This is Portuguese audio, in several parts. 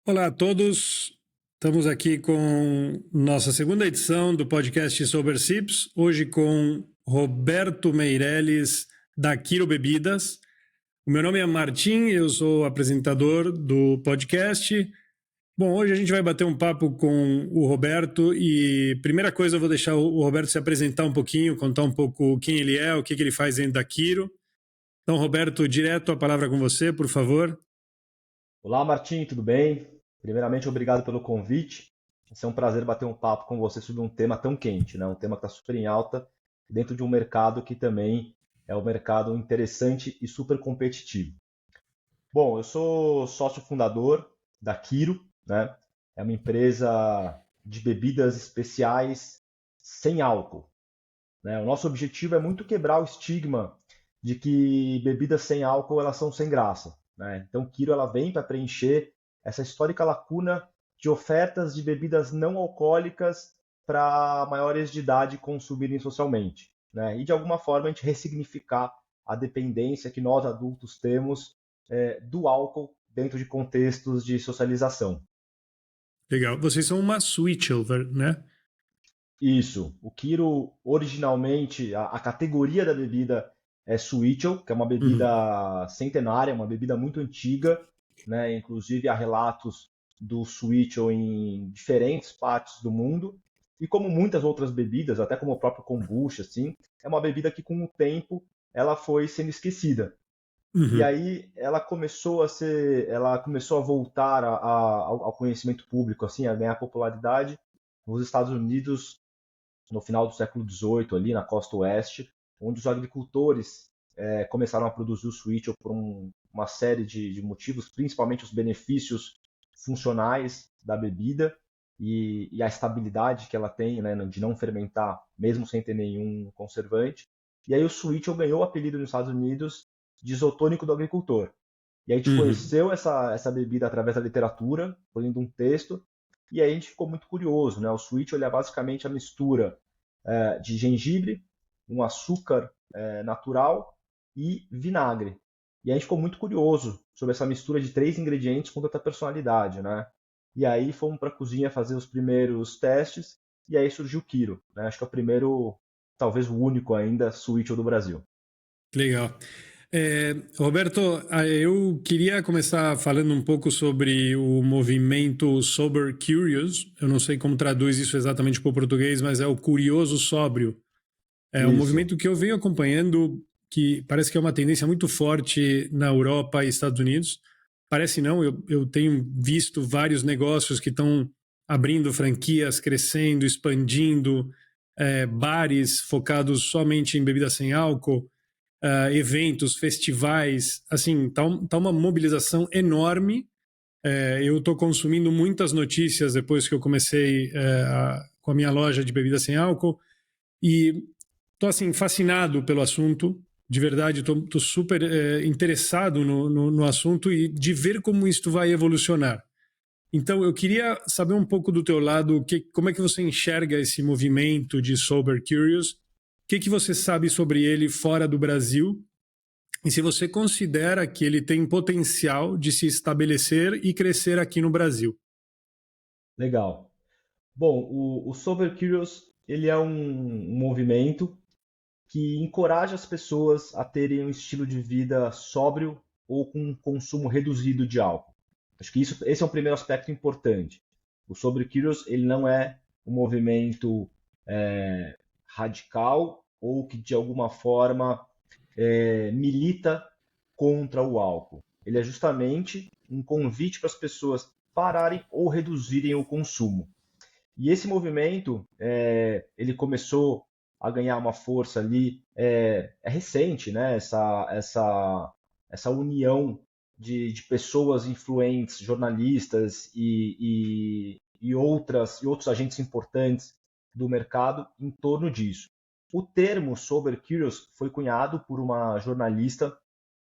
Olá a todos, estamos aqui com nossa segunda edição do podcast Sober Sips, hoje com Roberto Meirelles, da Quiro Bebidas. O meu nome é Martim, eu sou apresentador do podcast. Bom, hoje a gente vai bater um papo com o Roberto e primeira coisa eu vou deixar o Roberto se apresentar um pouquinho, contar um pouco quem ele é, o que ele faz dentro da Quiro. Então, Roberto, direto a palavra com você, por favor. Olá, Martim, tudo bem? Primeiramente, obrigado pelo convite. Vai ser um prazer bater um papo com você sobre um tema tão quente, né? Um tema que está super em alta dentro de um mercado que também é um mercado interessante e super competitivo. Bom, eu sou sócio fundador da Quiro, né? É uma empresa de bebidas especiais sem álcool, né? O nosso objetivo é muito quebrar o estigma de que bebidas sem álcool elas são sem graça, né? Então, Quiro ela vem para preencher essa histórica lacuna de ofertas de bebidas não alcoólicas para maiores de idade consumirem socialmente, né? E de alguma forma a gente ressignificar a dependência que nós adultos temos do álcool dentro de contextos de socialização. Legal. Vocês são uma switchover, né? Isso. O Kiro, originalmente, a categoria da bebida é Suiço, que é uma Uhum. bebida centenária, uma bebida muito antiga, né? Inclusive há relatos do Suiço em diferentes partes do mundo. E como muitas outras bebidas, até como o próprio kombucha, assim, é uma bebida que com o tempo ela foi sendo esquecida. E Uhum. aí ela começou a voltar ao conhecimento público, assim, a ganhar popularidade nos Estados Unidos no final do século XVIII, ali na costa oeste, onde os agricultores começaram a produzir o sweet por uma série de motivos, principalmente os benefícios funcionais da bebida e a estabilidade que ela tem, né, de não fermentar, mesmo sem ter nenhum conservante. E aí o sweet ganhou o apelido nos Estados Unidos de isotônico do agricultor. E aí a gente Uhum. conheceu essa bebida através da literatura, lendo um texto, e aí a gente ficou muito curioso, né? O sweet ele é basicamente a mistura de gengibre, um açúcar natural e vinagre. E a gente ficou muito curioso sobre essa mistura de três ingredientes com tanta personalidade, né? E aí fomos para a cozinha fazer os primeiros testes e aí surgiu o Kiro, né? Acho que é o primeiro, talvez o único ainda, sweet do Brasil. Legal. Roberto, eu queria começar falando um pouco sobre o movimento Sober Curious. Eu não sei como traduz isso exatamente para o português, mas é o curioso sóbrio. É um Isso. movimento que eu venho acompanhando, que parece que é uma tendência muito forte na Europa e Estados Unidos. Parece não, eu tenho visto vários negócios que estão abrindo franquias, crescendo, expandindo, bares focados somente em bebida sem álcool, eventos, festivais, assim, tá uma mobilização enorme. Eu estou consumindo muitas notícias depois que eu comecei com a minha loja de bebida sem álcool e estou assim fascinado pelo assunto. De verdade, estou super interessado no assunto e de ver como isto vai evolucionar. Então, eu queria saber um pouco do teu lado, como é que você enxerga esse movimento de Sober Curious? O que você sabe sobre ele fora do Brasil? E se você considera que ele tem potencial de se estabelecer e crescer aqui no Brasil? Legal. Bom, o Sober Curious, ele é um movimento que encoraja as pessoas a terem um estilo de vida sóbrio ou com um consumo reduzido de álcool. Acho que esse é um primeiro aspecto importante. O Sober Curious, ele não é um movimento radical ou que de alguma forma milita contra o álcool. Ele é justamente um convite para as pessoas pararem ou reduzirem o consumo. E esse movimento, ele começou a ganhar uma força ali, recente, né? Essa união de pessoas influentes, jornalistas e outros agentes importantes do mercado em torno disso. O termo Sober Curious foi cunhado por uma jornalista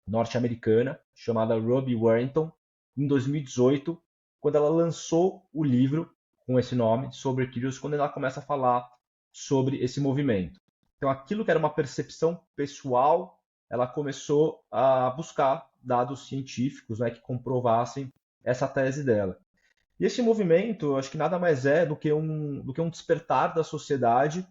norte-americana chamada Ruby Warrington em 2018, quando ela lançou o livro com esse nome, Sober Curious, quando ela começa a falar sobre esse movimento. Então, aquilo que era uma percepção pessoal, ela começou a buscar dados científicos, né, que comprovassem essa tese dela. E esse movimento, acho que nada mais é do que um despertar da sociedade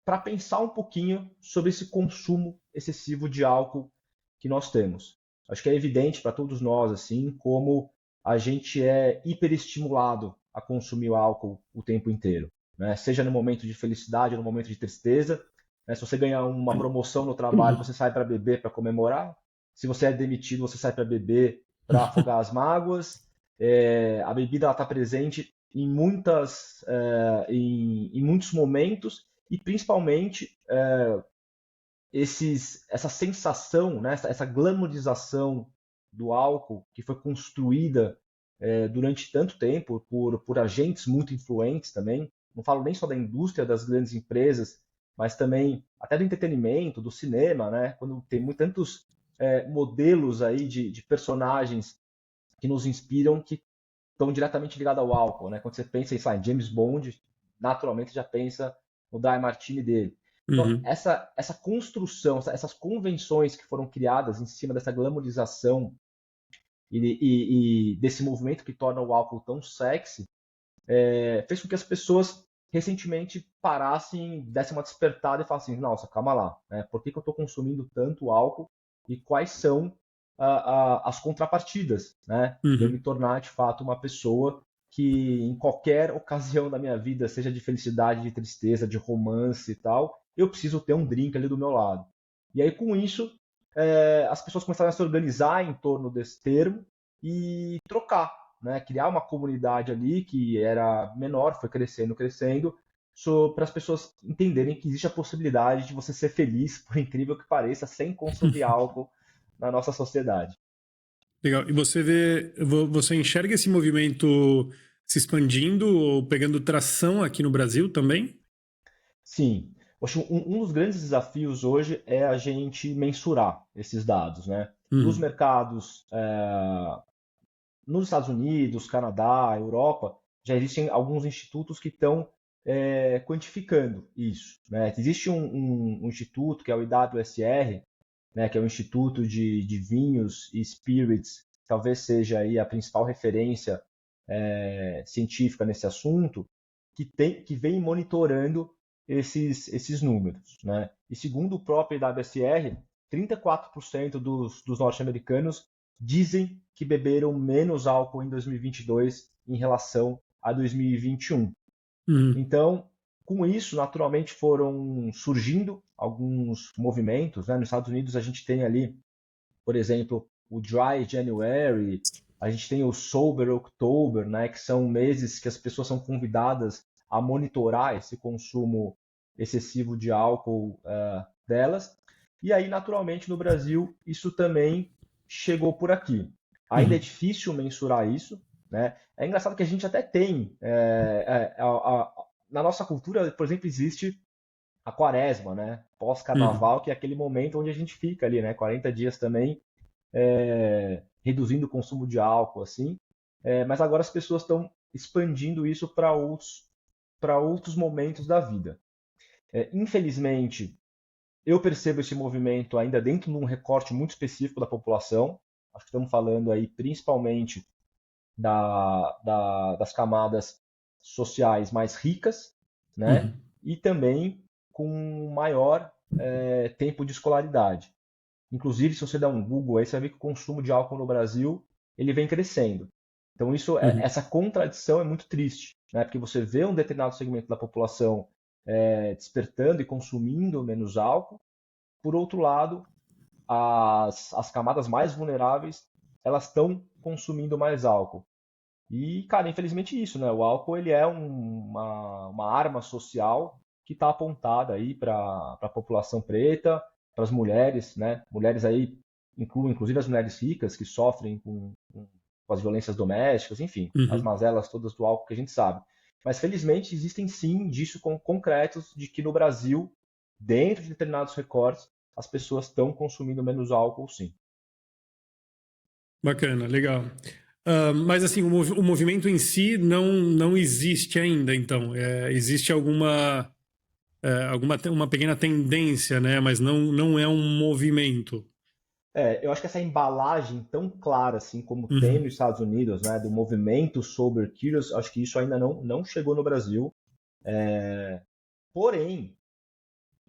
para pensar um pouquinho sobre esse consumo excessivo de álcool que nós temos. Acho que é evidente para todos nós assim como a gente é hiperestimulado a consumir o álcool o tempo inteiro, né? Seja no momento de felicidade ou no momento de tristeza, né? Se você ganhar uma promoção no trabalho, você sai para beber para comemorar. Se você é demitido, você sai para beber para afogar as mágoas. A bebida está presente em em muitos momentos e principalmente essa sensação, né, essa glamorização do álcool que foi construída durante tanto tempo por agentes muito influentes também. Não falo nem só da indústria das grandes empresas, mas também até do entretenimento, do cinema, né? Quando tem tantos modelos aí de personagens que nos inspiram que estão diretamente ligados ao álcool, né? Quando você pensa em James Bond, naturalmente já pensa no Dry Martini dele. Então, Uhum. essa construção, essas convenções que foram criadas em cima dessa glamorização e desse movimento que torna o álcool tão sexy, fez com que as pessoas recentemente parassem, dessem uma despertada e falassem, nossa, calma lá, né? Por que eu estou consumindo tanto álcool e quais são as contrapartidas, né? De eu me Uhum. tornar de fato uma pessoa que em qualquer ocasião da minha vida, seja de felicidade, de tristeza, de romance e tal, eu preciso ter um drink ali do meu lado. E aí com isso, as pessoas começaram a se organizar em torno desse termo e trocar, né? Criar uma comunidade ali que era menor, foi crescendo, crescendo, para as pessoas entenderem que existe a possibilidade de você ser feliz, por incrível que pareça, sem consumir álcool na nossa sociedade. Legal. E você enxerga esse movimento se expandindo ou pegando tração aqui no Brasil também? Sim, acho que um dos grandes desafios hoje é a gente mensurar esses dados, né? Nos Uhum. mercados, nos Estados Unidos, Canadá, Europa, já existem alguns institutos que estão quantificando isso, né? Existe um instituto que é o IWSR, né, que é o Instituto de Vinhos e Spirits, talvez seja aí a principal referência científica nesse assunto, que vem monitorando esses números, né? E segundo o próprio IWSR, 34% dos norte-americanos dizem que beberam menos álcool em 2022 em relação a 2021. Uhum. Então, com isso, naturalmente foram surgindo alguns movimentos, né? Nos Estados Unidos a gente tem ali, por exemplo, o Dry January, a gente tem o Sober October, né? Que são meses que as pessoas são convidadas a monitorar esse consumo excessivo de álcool delas. E aí, naturalmente, no Brasil, isso também chegou por aqui. Ainda é Uhum. difícil mensurar isso, né? É engraçado que a gente até tem na nossa cultura, por exemplo, existe a quaresma, né? Uhum. Pós-carnaval, que é aquele momento onde a gente fica ali, né? 40 dias também reduzindo o consumo de álcool, assim. Mas agora as pessoas estão expandindo isso para outros momentos da vida. Infelizmente, eu percebo esse movimento ainda dentro de um recorte muito específico da população. Acho que estamos falando aí principalmente das camadas sociais mais ricas, né? Uhum. E também com maior tempo de escolaridade. Inclusive, se você der um Google aí, você vai ver que o consumo de álcool no Brasil ele vem crescendo. Então, Uhum. essa contradição é muito triste, né? Porque você vê um determinado segmento da população despertando e consumindo menos álcool. Por outro lado, as camadas mais vulneráveis elas estão consumindo mais álcool. E, cara, infelizmente isso, né? O álcool ele é uma arma social que está apontada aí para a população preta, para as mulheres, né? Mulheres aí incluem inclusive as mulheres ricas que sofrem com as violências domésticas, enfim, as Uhum. mazelas todas do álcool que a gente sabe. Mas felizmente existem sim indícios concretos de que no Brasil, dentro de determinados recortes, as pessoas estão consumindo menos álcool, sim. Bacana, legal. Mas assim, o movimento em si não existe ainda, então. Existe alguma uma pequena tendência, né? Mas não é um movimento. Eu acho que essa embalagem tão clara, assim, como tem Uhum, nos Estados Unidos, né, do movimento Sober Curious, acho que isso ainda não chegou no Brasil. Porém,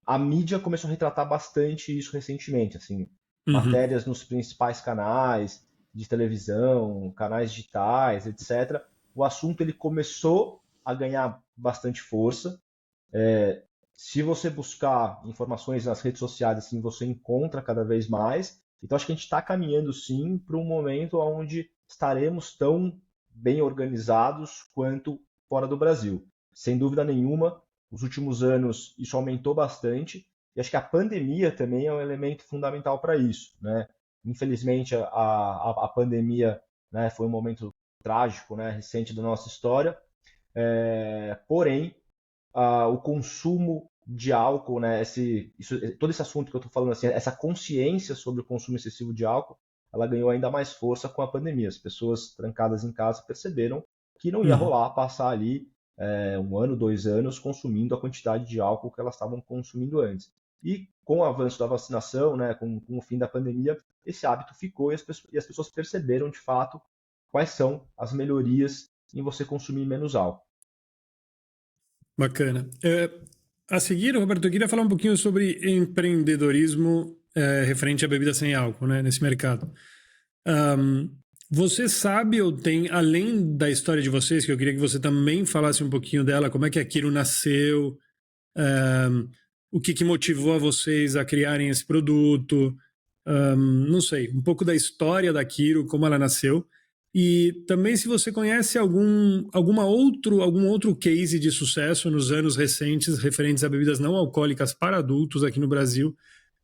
a mídia começou a retratar bastante isso recentemente, assim, uhum, matérias nos principais canais de televisão, canais digitais, etc. O assunto ele começou a ganhar bastante força. Se você buscar informações nas redes sociais, assim, você encontra cada vez mais. Então, acho que a gente está caminhando, sim, para um momento onde estaremos tão bem organizados quanto fora do Brasil. Sem dúvida nenhuma, nos últimos anos isso aumentou bastante. E acho que a pandemia também é um elemento fundamental para isso, né? Infelizmente, a pandemia, né, foi um momento trágico, né, recente da nossa história. Porém, o consumo de álcool, né, todo esse assunto que eu estou falando, assim, essa consciência sobre o consumo excessivo de álcool, ela ganhou ainda mais força com a pandemia. As pessoas trancadas em casa perceberam que não ia uhum. rolar passar ali 1 ano, 2 anos consumindo a quantidade de álcool que elas estavam consumindo antes. E com o avanço da vacinação, né, com o fim da pandemia, esse hábito ficou e as pessoas perceberam de fato quais são as melhorias em você consumir menos álcool. Bacana. A seguir, Roberto, eu queria falar um pouquinho sobre empreendedorismo referente a bebida sem álcool, né, nesse mercado. Um, Você sabe ou tem, além da história de vocês, que eu queria que você também falasse um pouquinho dela, como é que a Kiro nasceu, um, o que motivou a vocês a criarem esse produto, não sei, um pouco da história da Kiro, como ela nasceu, e também se você conhece algum outro case de sucesso nos anos recentes referentes a bebidas não alcoólicas para adultos aqui no Brasil.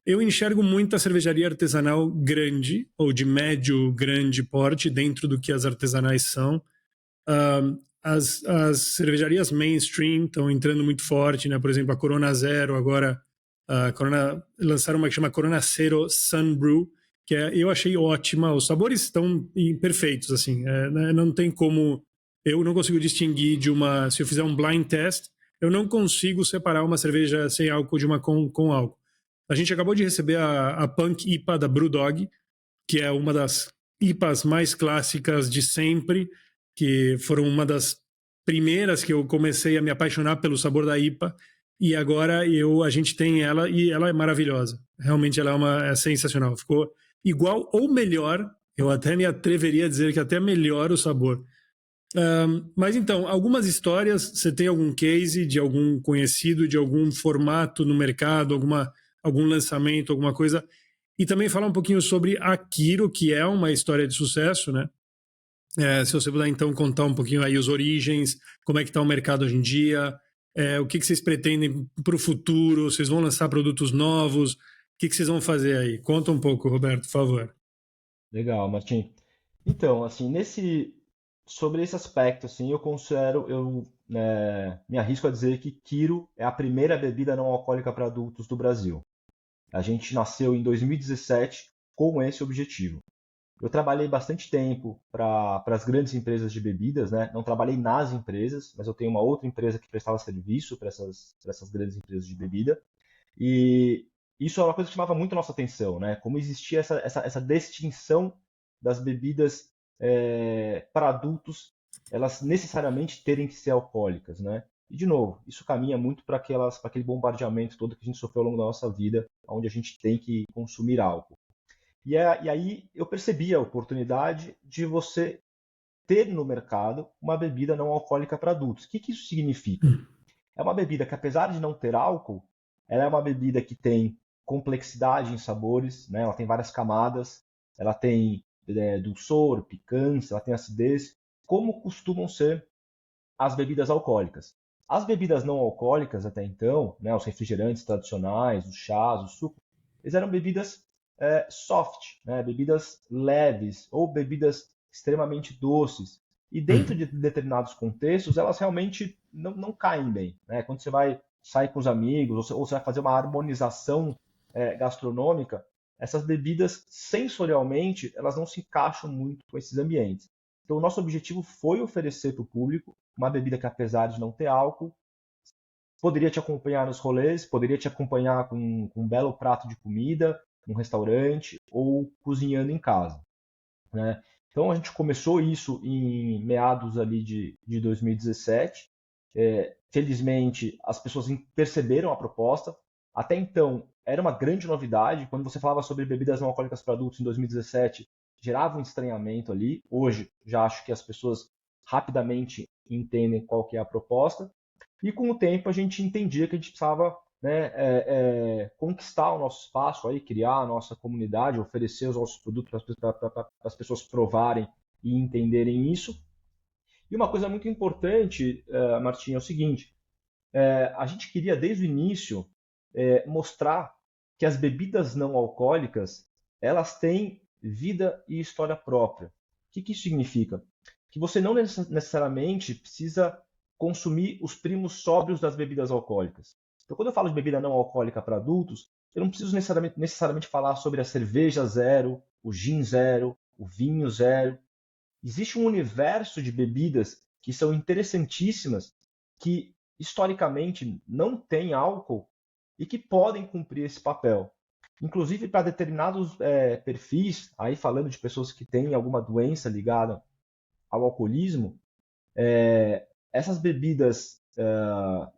Eu enxergo muita cervejaria artesanal grande, ou de médio grande porte, dentro do que as artesanais são. As cervejarias mainstream estão entrando muito forte, né? Por exemplo, a Corona Zero agora, a Corona, lançaram uma que chama Corona Zero Sun Brew, que eu achei ótima. Os sabores estão perfeitos, assim, né? Não tem como, eu não consigo distinguir de uma, se eu fizer um blind test, eu não consigo separar uma cerveja sem álcool de uma com álcool. A gente acabou de receber a Punk IPA da Brewdog, que é uma das IPAs mais clássicas de sempre, que foram uma das primeiras que eu comecei a me apaixonar pelo sabor da IPA, e agora a gente tem ela e ela é maravilhosa. Realmente ela é sensacional. Ficou igual ou melhor, eu até me atreveria a dizer que até melhor o sabor. Mas então, algumas histórias, você tem algum case de algum conhecido, de algum formato no mercado, algum lançamento, alguma coisa? E também falar um pouquinho sobre Akiro, que é uma história de sucesso, né? Se você puder então contar um pouquinho aí os origens, como é que está o mercado hoje em dia, o que vocês pretendem para o futuro, vocês vão lançar produtos novos, o que vocês vão fazer aí? Conta um pouco, Roberto, por favor. Legal, Martim. Então, assim, sobre esse aspecto, assim, me arrisco a dizer que Kiro é a primeira bebida não alcoólica para adultos do Brasil. A gente nasceu em 2017 com esse objetivo. Eu trabalhei bastante tempo para as grandes empresas de bebidas, né? Não trabalhei nas empresas, mas eu tenho uma outra empresa que prestava serviço para essas grandes empresas de bebida. E isso é uma coisa que chamava muito a nossa atenção, né? Como existia essa distinção das bebidas para adultos, elas necessariamente terem que ser alcoólicas, né? E, de novo, isso caminha muito para aquele bombardeamento todo que a gente sofreu ao longo da nossa vida, onde a gente tem que consumir álcool. E aí eu percebi a oportunidade de você ter no mercado uma bebida não alcoólica para adultos. O que isso significa? É uma bebida que, apesar de não ter álcool, ela é uma bebida que tem complexidade em sabores, né? Ela tem várias camadas, ela tem dulçor, picância, ela tem acidez, como costumam ser as bebidas alcoólicas. As bebidas não alcoólicas até então, né, os refrigerantes tradicionais, os chás, os sucos, eles eram bebidas soft, né, bebidas leves ou bebidas extremamente doces. E dentro de determinados contextos, elas realmente não caem bem. Né? Quando você vai sair com os amigos ou você vai fazer uma harmonização gastronômica, essas bebidas, sensorialmente, elas não se encaixam muito com esses ambientes. Então, o nosso objetivo foi oferecer para o público uma bebida que, apesar de não ter álcool, poderia te acompanhar nos rolês, poderia te acompanhar com um belo prato de comida, num restaurante ou cozinhando em casa, né? Então a gente começou isso em meados ali de 2017. Felizmente as pessoas perceberam a proposta. Até então era uma grande novidade. Quando você falava sobre bebidas não alcoólicas para adultos em 2017, gerava um estranhamento ali. Hoje já acho que as pessoas rapidamente entendem qual que é a proposta. E com o tempo a gente entendia que a gente precisava, né, conquistar o nosso espaço, aí, criar a nossa comunidade, oferecer os nossos produtos para as pessoas provarem e entenderem isso. E uma coisa muito importante, Martim, é o seguinte: a gente queria desde o início mostrar que as bebidas não alcoólicas elas têm vida e história própria. O que isso significa? Que você não necessariamente precisa consumir os primos sóbrios das bebidas alcoólicas. Então, quando eu falo de bebida não alcoólica para adultos, eu não preciso necessariamente falar sobre a cerveja zero, o gin zero, o vinho zero. Existe um universo de bebidas que são interessantíssimas, que historicamente não têm álcool e que podem cumprir esse papel. Inclusive para determinados perfis, aí falando de pessoas que têm alguma doença ligada ao alcoolismo, essas bebidas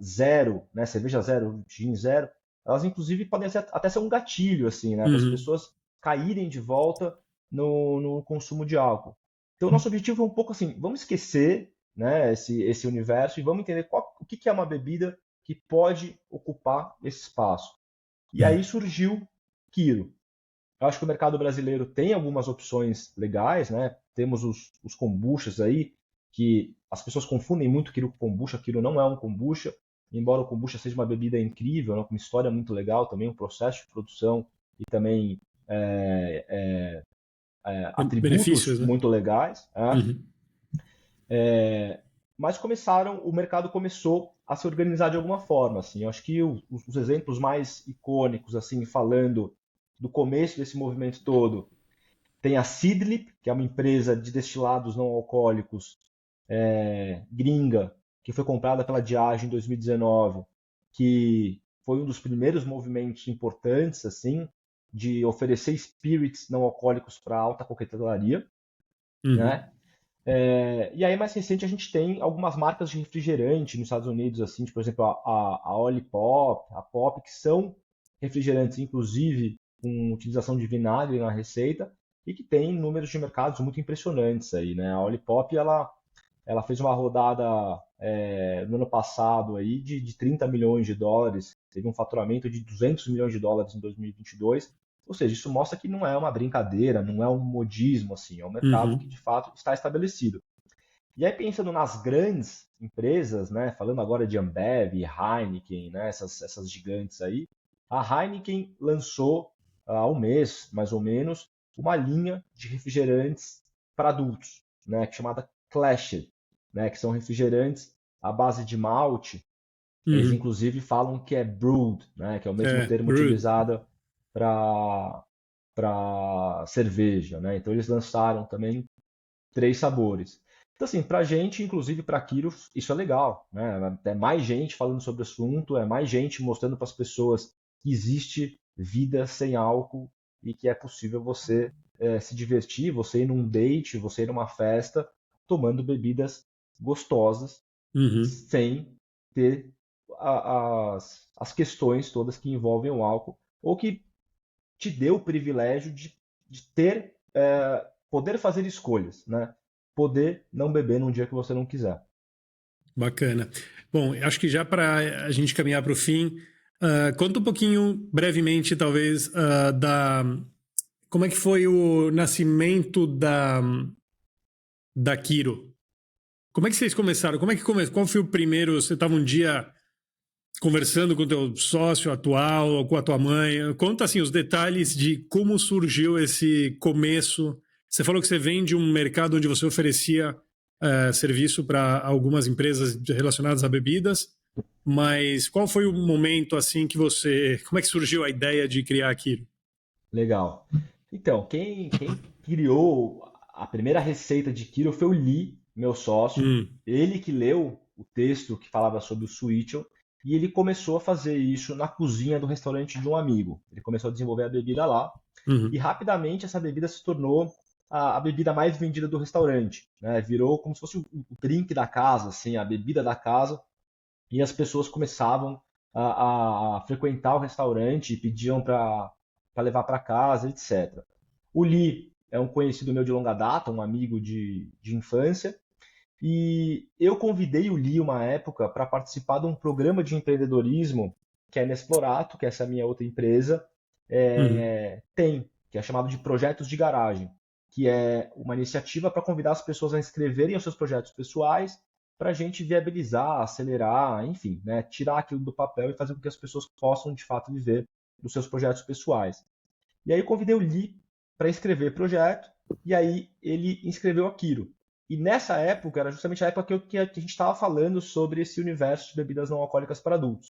zero, né, cerveja zero, gin zero, elas inclusive podem até ser um gatilho, assim, né, para as pessoas caírem de volta no consumo de álcool. Então, o nosso objetivo é um pouco assim, vamos esquecer, né, esse universo e vamos entender o que é uma bebida que pode ocupar esse espaço. E aí surgiu Kiro. Eu acho que o mercado brasileiro tem algumas opções legais, né? Temos os kombuchas aí, que as pessoas confundem muito Kiro com kombucha. Kiro não é um kombucha, embora o kombucha seja uma bebida incrível, né, com uma história muito legal também, um processo de produção e também atributos, né, muito legais. Mas o mercado começou a se organizar de alguma forma. Assim. Eu acho que os exemplos mais icônicos, assim, falando do começo desse movimento todo, tem a Seedlip, que é uma empresa de destilados não alcoólicos gringa, que foi comprada pela Diageo em 2019, que foi um dos primeiros movimentos importantes assim de oferecer spirits não alcoólicos para alta coquetelaria, né? E aí, mais recente, a gente tem algumas marcas de refrigerante nos Estados Unidos, assim, tipo, por exemplo, a Olipop, a Pop, que são refrigerantes, inclusive, com utilização de vinagre na receita, e que tem números de mercados muito impressionantes aí, né? A Olipop, ela fez uma rodada no ano passado aí de 30 milhões de dólares, teve um faturamento de 200 milhões de dólares em 2022, ou seja, isso mostra que não é uma brincadeira, não é um modismo, assim, é um mercado que de fato está estabelecido. E aí pensando nas grandes empresas, né, falando agora de Ambev, Heineken, né, essas gigantes aí, a Heineken lançou há um mês, mais ou menos, uma linha de refrigerantes para adultos, né, chamada Clashed, né, que são refrigerantes à base de malte. Eles inclusive falam que é brewed, né, que é o mesmo termo utilizado para cerveja, né? Então eles lançaram também 3 sabores. Então assim, para a gente, inclusive para a Kiro, isso é legal, né? É mais gente falando sobre o assunto, é mais gente mostrando para as pessoas que existe vida sem álcool e que é possível você se divertir, você ir num date, você ir numa festa, tomando bebidas gostosas, sem ter as questões todas que envolvem o álcool, ou que te dê o privilégio de ter, poder fazer escolhas, né? Poder não beber num dia que você não quiser. Bacana. Bom, acho que já para a gente caminhar para o fim, conta um pouquinho, brevemente, talvez, como é que foi o nascimento da Kiro? Como é que vocês começaram? Como é que começou? Qual foi o primeiro? Você estava um dia conversando com o teu sócio atual ou com a tua mãe? Conta assim os detalhes de como surgiu esse começo. Você falou que você vem de um mercado onde você oferecia serviço para algumas empresas relacionadas a bebidas, mas qual foi o momento assim que como é que surgiu a ideia de criar aquilo? Legal. Então, quem criou a primeira receita de Kiro foi o Lee, meu sócio. Ele que leu o texto que falava sobre o Switchel e ele começou a fazer isso na cozinha do restaurante de um amigo. Ele começou a desenvolver a bebida lá, e Uhum. rapidamente essa bebida se tornou a bebida mais vendida do restaurante, né? Virou como se fosse o drink da casa, assim, a bebida da casa, e as pessoas começavam a frequentar o restaurante e pediam para levar para casa, etc. O Lee é um conhecido meu de longa data, um amigo de infância, e eu convidei o Lee uma época para participar de um programa de empreendedorismo que a Inexplorato, que é essa minha outra empresa, Uhum. tem, que é chamado de Projetos de Garagem, que é uma iniciativa para convidar as pessoas a inscreverem os seus projetos pessoais para a gente viabilizar, acelerar, enfim, né, tirar aquilo do papel e fazer com que as pessoas possam de fato viver dos seus projetos pessoais. E aí eu convidei o Lee para inscrever projeto, e aí ele inscreveu a Kiro. E nessa época, era justamente a época que a gente estava falando sobre esse universo de bebidas não alcoólicas para adultos.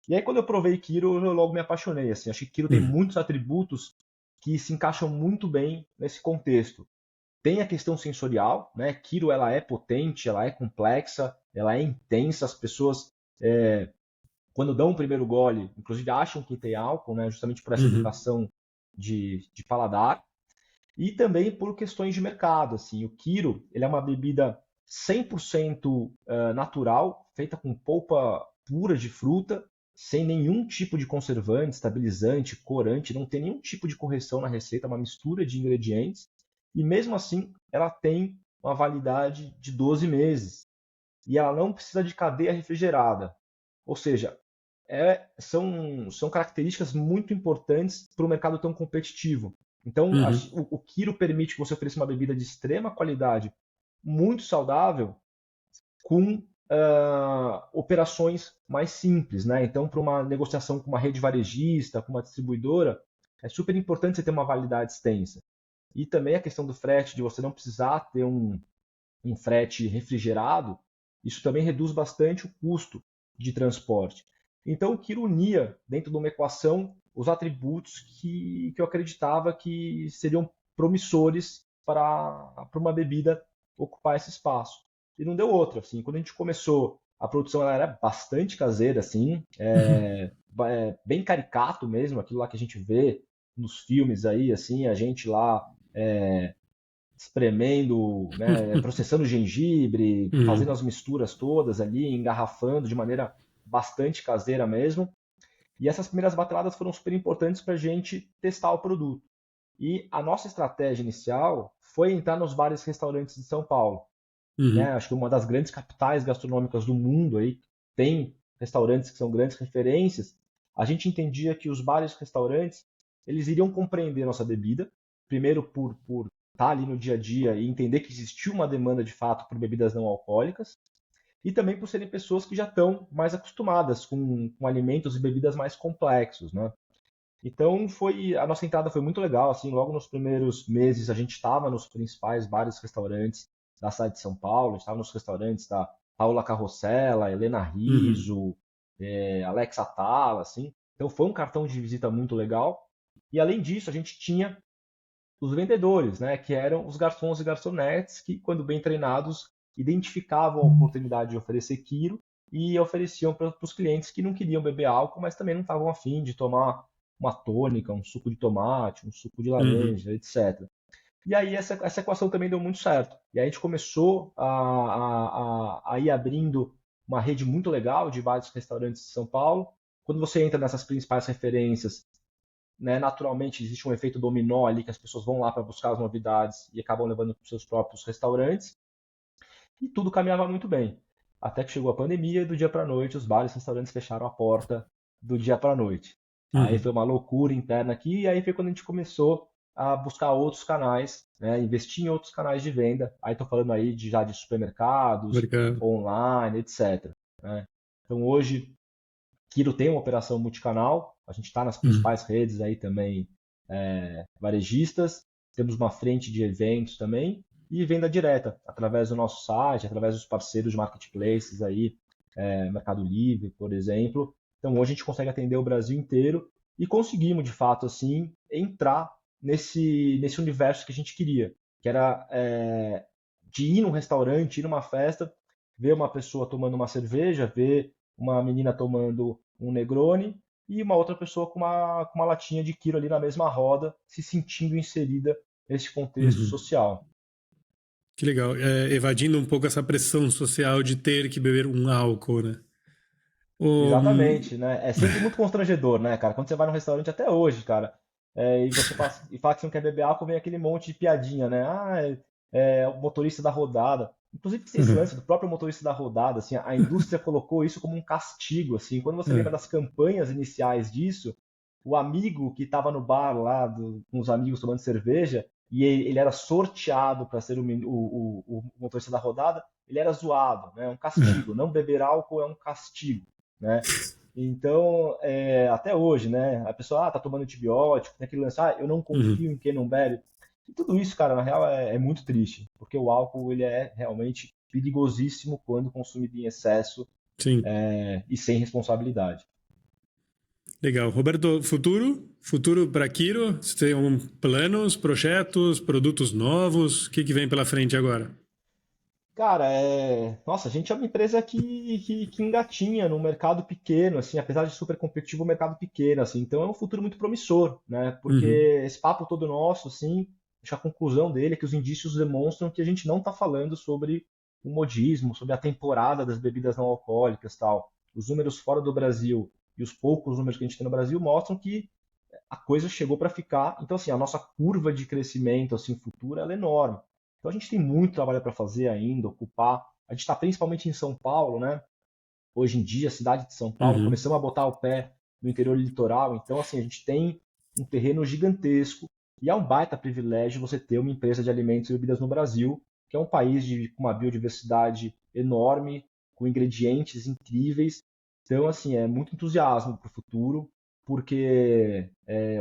E aí quando eu provei Kiro, eu logo me apaixonei. Assim, acho que Kiro tem Uhum. muitos atributos que se encaixam muito bem nesse contexto. Tem a questão sensorial, né? Kiro ela é potente, ela é complexa, ela é intensa. As pessoas, quando dão o primeiro gole, inclusive acham que tem álcool, né? Justamente por essa Uhum. educação de paladar. E também por questões de mercado. Assim, o Kiro ele é uma bebida 100% natural, feita com polpa pura de fruta, sem nenhum tipo de conservante, estabilizante, corante, não tem nenhum tipo de correção na receita, é uma mistura de ingredientes. E mesmo assim, ela tem uma validade de 12 meses. E ela não precisa de cadeia refrigerada. Ou seja, são características muito importantes para o mercado tão competitivo. Então, Uhum. o Kiro permite que você ofereça uma bebida de extrema qualidade, muito saudável, com operações mais simples. Né? Então, para uma negociação com uma rede varejista, com uma distribuidora, é super importante você ter uma validade extensa. E também a questão do frete, de você não precisar ter um frete refrigerado, isso também reduz bastante o custo de transporte. Então, que unia dentro de uma equação os atributos que eu acreditava que seriam promissores para uma bebida ocupar esse espaço. E não deu outra. Assim, quando a gente começou, a produção ela era bastante caseira, assim, Uhum. bem caricato mesmo, aquilo lá que a gente vê nos filmes aí, assim, a gente lá espremendo, né, processando gengibre, fazendo Uhum. as misturas todas ali, engarrafando de maneira bastante caseira mesmo. E essas primeiras batiladas foram super importantes para a gente testar o produto. E a nossa estratégia inicial foi entrar nos bares e restaurantes de São Paulo. Né? Uhum. Acho que uma das grandes capitais gastronômicas do mundo aí tem restaurantes que são grandes referências. A gente entendia que os bares e restaurantes eles iriam compreender nossa bebida, primeiro por estar ali no dia a dia e entender que existia uma demanda de fato por bebidas não alcoólicas, e também por serem pessoas que já estão mais acostumadas com alimentos e bebidas mais complexos, né? Então a nossa entrada foi muito legal, assim, logo nos primeiros meses a gente estava nos principais bares e restaurantes da cidade de São Paulo, estava nos restaurantes da Paula Carrossela, Helena Uhum. Riso, Alex Atala, assim. Então foi um cartão de visita muito legal. E além disso, a gente tinha os vendedores, né, que eram os garçons e garçonetes que, quando bem treinados, identificavam a oportunidade de oferecer quilo e ofereciam para os clientes que não queriam beber álcool, mas também não estavam afim de tomar uma tônica, um suco de tomate, um suco de Uhum. laranja, etc. E aí essa equação também deu muito certo. E aí a gente começou a ir abrindo uma rede muito legal de vários restaurantes de São Paulo. Quando você entra nessas principais referências, né, naturalmente existe um efeito dominó ali que as pessoas vão lá para buscar as novidades e acabam levando para os seus próprios restaurantes. E tudo caminhava muito bem. Até que chegou a pandemia e do dia para a noite os bares e restaurantes fecharam a porta do dia para a noite. Aí Uhum. foi uma loucura interna aqui, e aí foi quando a gente começou a buscar outros canais, né, investir em outros canais de venda. Aí estou falando aí já de supermercados, Mercado. online, etc. Né? Então hoje Kiro tem uma operação multicanal, a gente está nas Uhum. principais redes aí também varejistas, temos uma frente de eventos também e venda direta através do nosso site, através dos parceiros de marketplaces aí, Mercado Livre, por exemplo. Então hoje a gente consegue atender o Brasil inteiro e conseguimos de fato assim entrar nesse universo que a gente queria, que era de ir num restaurante, ir numa festa, ver uma pessoa tomando uma cerveja, ver uma menina tomando um Negroni e uma outra pessoa com uma latinha de Kiro ali na mesma roda, se sentindo inserida nesse contexto Uhum. social. Que legal. Evadindo um pouco essa pressão social de ter que beber um álcool, né? O, Exatamente, né? É sempre muito constrangedor, né, cara? Quando você vai num restaurante até hoje, cara, e você fala que você não quer beber álcool, vem aquele monte de piadinha, né? É o motorista da rodada. Inclusive, tem esse lance do próprio motorista da rodada, assim, a indústria colocou isso como um castigo, assim. Quando você lembra das campanhas iniciais disso, o amigo que estava no bar lá, com os amigos tomando cerveja, e ele era sorteado para ser o motorista da rodada, ele era zoado, né? É um castigo. Não beber álcool é um castigo, né? Então, até hoje, né? A pessoa, tá tomando antibiótico, tem aquele lance, eu não Uhum. confio em quem não bebe. E tudo isso, cara, na real é muito triste, porque o álcool ele é realmente perigosíssimo quando consumido em excesso, Sim. e sem responsabilidade. Legal. Roberto, futuro para Kiro? Você tem algum planos, projetos, produtos novos? O que vem pela frente agora? Cara, nossa, a gente é uma empresa que engatinha no mercado pequeno, assim, apesar de super competitivo, o mercado pequeno, assim, então é um futuro muito promissor, né? Porque Uhum. esse papo todo nosso, assim, acho que a conclusão dele é que os indícios demonstram que a gente não está falando sobre o modismo, sobre a temporada das bebidas não alcoólicas, tal. Os números fora do Brasil e os poucos números que a gente tem no Brasil mostram que a coisa chegou para ficar. Então, assim, a nossa curva de crescimento assim futura ela é enorme. Então, a gente tem muito trabalho para fazer ainda, ocupar. A gente está principalmente em São Paulo, né? Hoje em dia, a cidade de São Paulo, Uhum. começamos a botar o pé no interior litoral. Então, assim, a gente tem um terreno gigantesco e é um baita privilégio você ter uma empresa de alimentos e bebidas no Brasil, que é um país com uma biodiversidade enorme, com ingredientes incríveis. Então, assim, é muito entusiasmo para o futuro, porque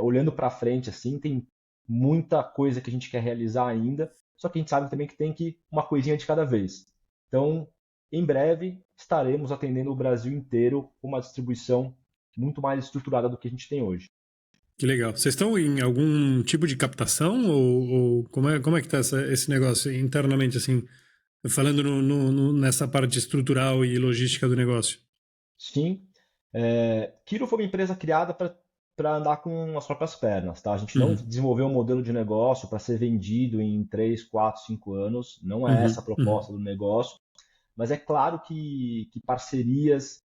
olhando para frente, assim, tem muita coisa que a gente quer realizar ainda, só que a gente sabe também que tem que uma coisinha de cada vez. Então, em breve, estaremos atendendo o Brasil inteiro com uma distribuição muito mais estruturada do que a gente tem hoje. Que legal. Vocês estão em algum tipo de captação ou como é que está esse negócio internamente, assim, falando nessa parte estrutural e logística do negócio? Sim, Kiro foi uma empresa criada para andar com as próprias pernas, tá? A gente não Uhum. desenvolveu um modelo de negócio para ser vendido em 3, 4, 5 anos, não é essa a Uhum. Uhum. proposta do negócio, mas é claro que parcerias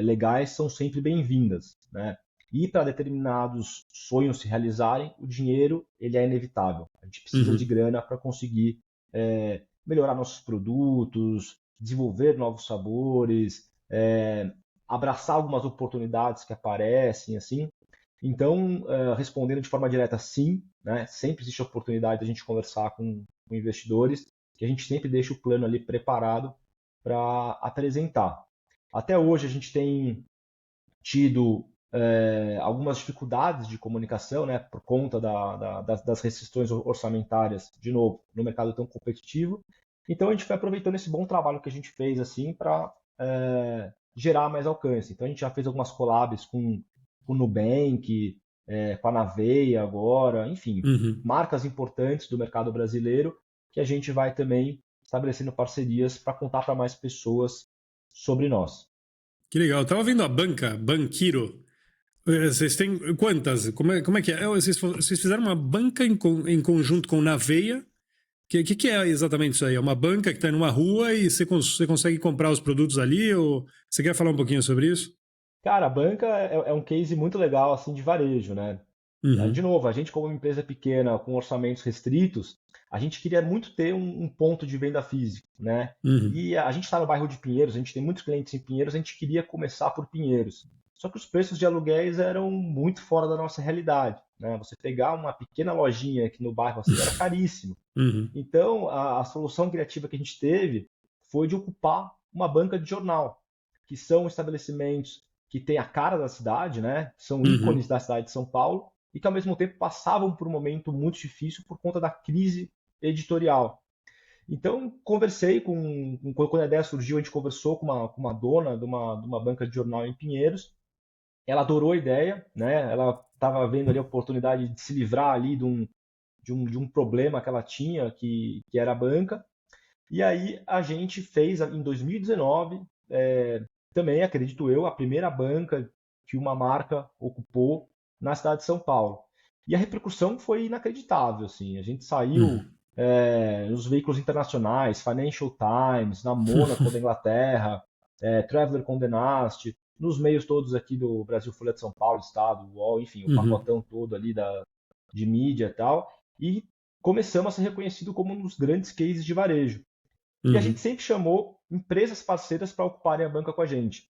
legais são sempre bem-vindas, né? E para determinados sonhos se realizarem, o dinheiro ele é inevitável. A gente precisa de Uhum. grana para conseguir melhorar nossos produtos, desenvolver novos sabores, abraçar algumas oportunidades que aparecem, assim. Então, respondendo de forma direta, sim, né? Sempre existe a oportunidade de a gente conversar com investidores, que a gente sempre deixa o plano ali preparado para apresentar. Até hoje a gente tem tido algumas dificuldades de comunicação, né, por conta das restrições orçamentárias, de novo, no mercado tão competitivo. Então a gente foi aproveitando esse bom trabalho que a gente fez assim para gerar mais alcance. Então a gente já fez algumas collabs com o Nubank, com a Naveia agora, enfim, Uhum. marcas importantes do mercado brasileiro que a gente vai também estabelecendo parcerias para contar para mais pessoas sobre nós. Que legal. Eu tava vendo a banca, Banquiro. Vocês têm quantas? Como é que é? Vocês fizeram uma banca em conjunto com Naveia. Que é exatamente isso aí? É uma banca que está numa rua e você consegue comprar os produtos ali? Ou você quer falar um pouquinho sobre isso? Cara, a banca é um case muito legal assim de varejo, né? De Uhum. novo, a gente como uma empresa pequena com orçamentos restritos, a gente queria muito ter um ponto de venda físico, né? Uhum. E a gente está no bairro de Pinheiros, a gente tem muitos clientes em Pinheiros, a gente queria começar por Pinheiros. Só que os preços de aluguéis eram muito fora da nossa realidade, né? Você pegar uma pequena lojinha aqui no bairro assim era caríssimo. Uhum. Então, a solução criativa que a gente teve foi de ocupar uma banca de jornal, que são estabelecimentos que têm a cara da cidade, né? São ícones Uhum. da cidade de São Paulo e que, ao mesmo tempo, passavam por um momento muito difícil por conta da crise editorial. Então, conversei quando a ideia surgiu, a gente conversou com uma dona de uma banca de jornal em Pinheiros. Ela adorou a ideia, né? Ela estava vendo ali a oportunidade de se livrar ali de um problema que ela tinha, que era a banca. E aí a gente fez, em 2019, também, acredito eu, a primeira banca que uma marca ocupou na cidade de São Paulo. E a repercussão foi inacreditável, assim. A gente saiu nos veículos internacionais, Financial Times, na Mônaco da Inglaterra, Traveler Condé Nast, nos meios todos aqui do Brasil, Folha de São Paulo, Estado, UOL, enfim, o pacotão todo ali de mídia e tal. E começamos a ser reconhecido como um dos grandes cases de varejo. E a gente sempre chamou empresas parceiras para ocuparem a banca com a gente.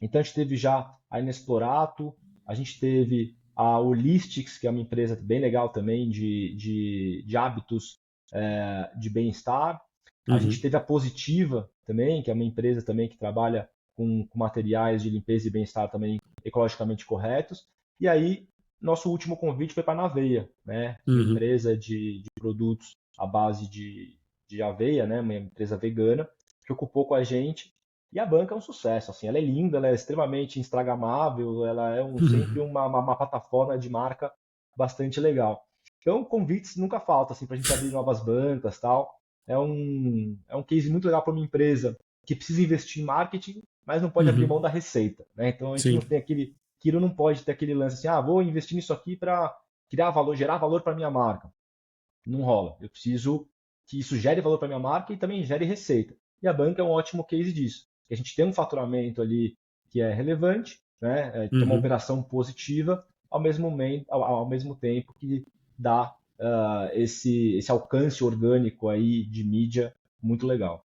Então a gente teve já a Inexplorato, a gente teve a Holistics, que é uma empresa bem legal também de hábitos de bem-estar. A gente teve a Positiva também, que é uma empresa também que trabalha com materiais de limpeza e bem-estar também ecologicamente corretos. E aí, nosso último convite foi para a Naveia, né? Uma empresa de produtos à base de aveia, né? Uma empresa vegana, que ocupou com a gente. E a banca é um sucesso, assim, ela é linda, ela é extremamente instagramável, ela é sempre uma plataforma de marca bastante legal. Então, convites nunca faltam, assim, para a gente abrir novas bancas, tal. É um case muito legal para uma empresa que precisa investir em marketing, mas não pode abrir mão da receita, né? Então, a gente não tem aquele... Quiro não pode ter aquele lance assim, vou investir nisso aqui para criar valor, gerar valor para minha marca. Não rola. Eu preciso que isso gere valor para minha marca e também gere receita. E a banca é um ótimo case disso. A gente tem um faturamento ali que é relevante, né? Tem uma operação positiva, ao mesmo tempo que dá esse alcance orgânico aí de mídia muito legal.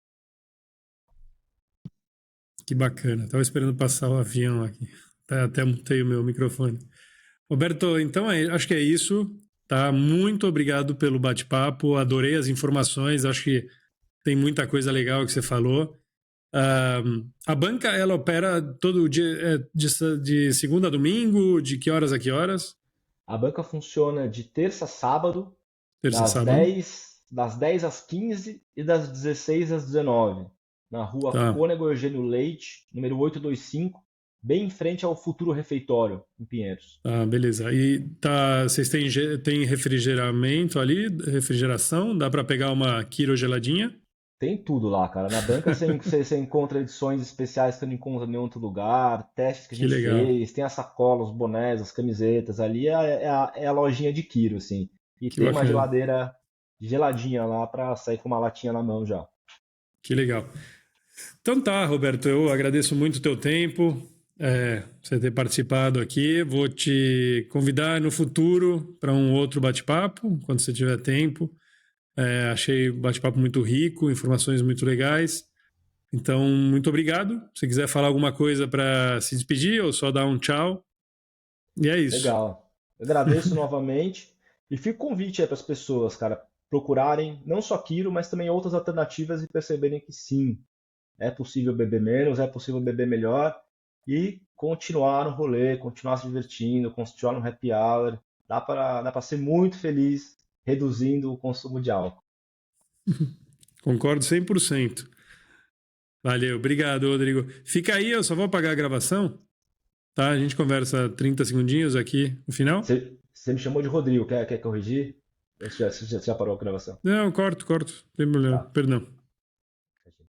Que bacana. Estava esperando passar o avião aqui. Até mutei o meu microfone. Roberto, então acho que é isso. Tá? Muito obrigado pelo bate-papo. Adorei as informações. Acho que tem muita coisa legal que você falou. A banca, ela opera todo dia, de segunda a domingo? De que horas a que horas? A banca funciona de terça a sábado, Terça a das sábado. 10 às 15 e das 16 às 19, na rua Tá. Cônego Eugênio Leite, número 825, bem em frente ao Futuro Refeitório, em Pinheiros. Ah, beleza. E vocês têm refrigeramento ali, refrigeração? Dá para pegar uma Kiro geladinha? Tem tudo lá, cara. Na banca você encontra edições especiais que você não encontra em nenhum outro lugar, testes que a Que gente legal. fez, tem a sacola, os bonés, as camisetas. Ali é a lojinha de Kiro, assim. E Que tem uma bacana. geladeira geladinha lá para sair com uma latinha na mão já. Que legal. Então tá, Roberto, eu agradeço muito o teu tempo, você ter participado aqui. Vou te convidar no futuro para um outro bate-papo, quando você tiver tempo. Achei o bate-papo muito rico, informações muito legais. Então, muito obrigado. Se quiser falar alguma coisa para se despedir ou só dar um tchau. E é isso. Legal. Eu agradeço novamente e fica o convite aí para as pessoas, cara, procurarem não só Kiro, mas também outras alternativas e perceberem que sim, é possível beber menos, é possível beber melhor e continuar no rolê, continuar se divertindo, continuar no happy hour. Dá para ser muito feliz reduzindo o consumo de álcool. Concordo 100%. Valeu, obrigado, Rodrigo. Fica aí, eu só vou apagar a gravação, tá? A gente conversa 30 segundinhos aqui no final. Você me chamou de Rodrigo, quer corrigir? Você já parou a gravação? Não, corto, não tem problema, Tá. perdão.